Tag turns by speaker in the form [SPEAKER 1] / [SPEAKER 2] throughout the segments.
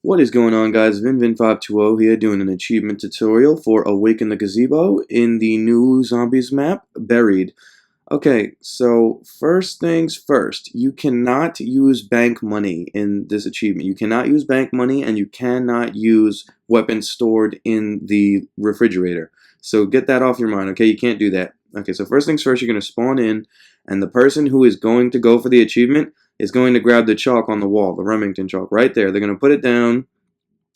[SPEAKER 1] What is going on, guys? VinVin520 here doing an achievement tutorial for Awaken the Gazebo in the new Zombies map, Buried. Okay, so first things first, you cannot use bank money in this achievement. You cannot use bank money and you cannot use weapons stored in the refrigerator. So get that off your mind, okay? You can't do that. Okay, so first things first, you're going to spawn in, and the person who is going to go for the achievement is going to grab the chalk on the wall, the Remington chalk, right there. They're going to put it down,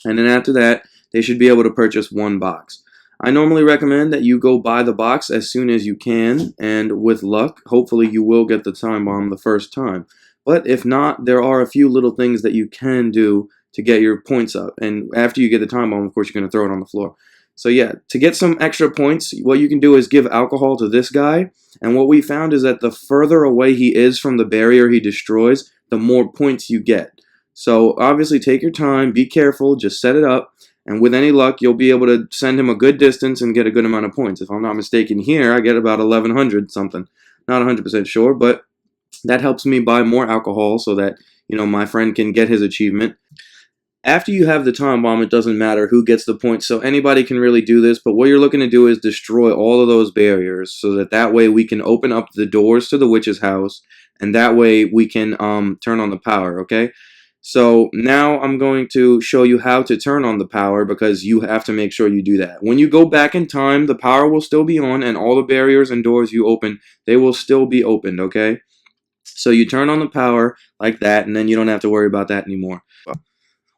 [SPEAKER 1] and then after that, they should be able to purchase one box. I normally recommend that you go buy the box as soon as you can, and with luck, hopefully you will get the time bomb the first time. But if not, there are a few little things that you can do to get your points up. And after you get the time bomb, of course, you're going to throw it on the floor. So yeah, to get some extra points, what you can do is give alcohol to this guy. And what we found is that the further away he is from the barrier he destroys, the more points you get. So obviously take your time, be careful, just set it up, and with any luck you'll be able to send him a good distance and get a good amount of points. If I'm not mistaken here, I get about 1100 something. Not 100% sure, but that helps me buy more alcohol so that, my friend can get his achievement. After you have the time bomb, it doesn't matter who gets the points, so anybody can really do this, but what you're looking to do is destroy all of those barriers so that way we can open up the doors to the witch's house, and that way we can turn on the power, okay? So now I'm going to show you how to turn on the power, because you have to make sure you do that. When you go back in time, the power will still be on, and all the barriers and doors you open, they will still be opened, okay? So you turn on the power like that, and then you don't have to worry about that anymore.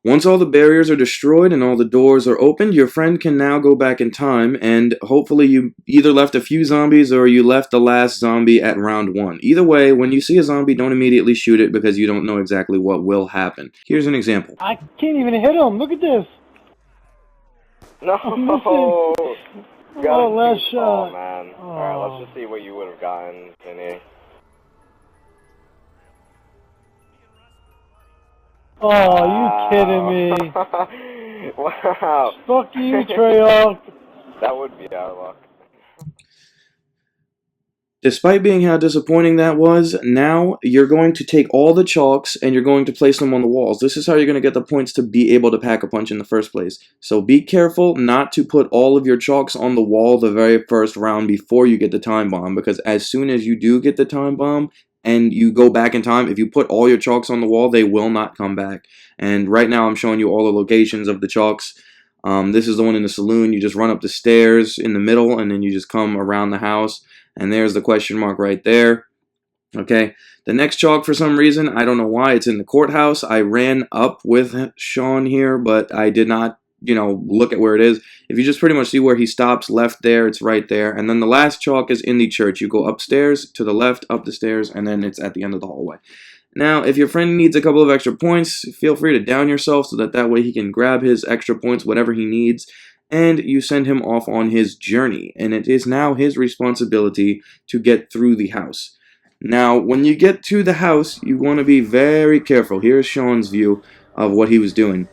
[SPEAKER 1] Once all the barriers are destroyed and all the doors are opened, your friend can now go back in time, and hopefully you either left a few zombies or you left the last zombie at round 1. Either way, when you see a zombie, don't immediately shoot it because you don't know exactly what will happen. Here's an example.
[SPEAKER 2] I can't even hit him. Look at this.
[SPEAKER 3] No.
[SPEAKER 2] Oh, last shot.
[SPEAKER 3] Oh, man.
[SPEAKER 2] Oh.
[SPEAKER 3] Alright, let's just see what you would have gotten, Vinny.
[SPEAKER 2] Oh, you kidding me?
[SPEAKER 3] Wow.
[SPEAKER 2] Fuck you, Treyarch.
[SPEAKER 3] That would be our luck.
[SPEAKER 1] Despite being how disappointing that was, now you're going to take all the chalks and you're going to place them on the walls. This is how you're going to get the points to be able to pack a punch in the first place. So be careful not to put all of your chalks on the wall the very first round before you get the time bomb, because as soon as you do get the time bomb and you go back in time, if you put all your chalks on the wall, they will not come back. And right now I'm showing you all the locations of the chalks. This is the one in the saloon. You just run up the stairs in the middle and then you just come around the house. And there's the question mark right there. Okay, the next chalk, for some reason, I don't know why, it's in the courthouse. I ran up with Sean here, but I did not, look at where it is. If you just pretty much see where he stops, left there, it's right there. And then the last chalk is in the church. You go upstairs, to the left, up the stairs, and then it's at the end of the hallway. Now, if your friend needs a couple of extra points, feel free to down yourself so that way he can grab his extra points, whatever he needs, and you send him off on his journey, and it is now his responsibility to get through the house. Now, when you get to the house, you want to be very careful. Here's Sean's view of what he was doing.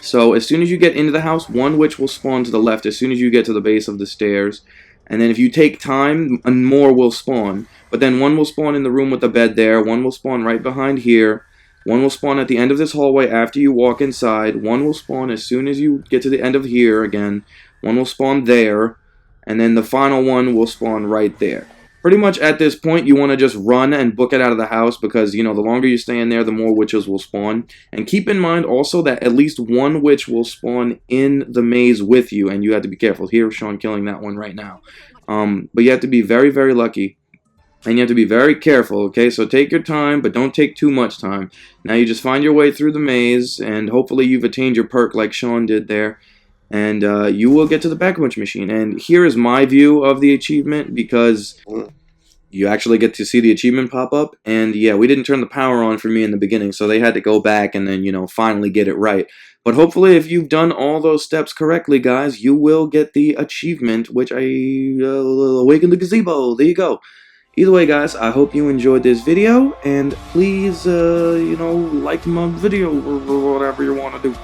[SPEAKER 1] So, as soon as you get into the house, one witch will spawn to the left as soon as you get to the base of the stairs, and then if you take time, more will spawn. But then one will spawn in the room with the bed there, one will spawn right behind here, one will spawn at the end of this hallway after you walk inside. One will spawn as soon as you get to the end of here again. One will spawn there. And then the final one will spawn right there. Pretty much at this point, you want to just run and book it out of the house because, the longer you stay in there, the more witches will spawn. And keep in mind also that at least one witch will spawn in the maze with you. And you have to be careful. Here's Sean killing that one right now. But you have to be very, very lucky. And you have to be very careful, okay? So take your time, but don't take too much time. Now you just find your way through the maze, and hopefully you've attained your perk like Sean did there. And you will get to the pack-a-punch machine. And here is my view of the achievement, because you actually get to see the achievement pop up. And yeah, we didn't turn the power on for me in the beginning, so they had to go back and then, finally get it right. But hopefully if you've done all those steps correctly, guys, you will get the achievement, which Awaken the Gazebo. There you go. Either way, guys, I hope you enjoyed this video, and please, like my video or whatever you want to do.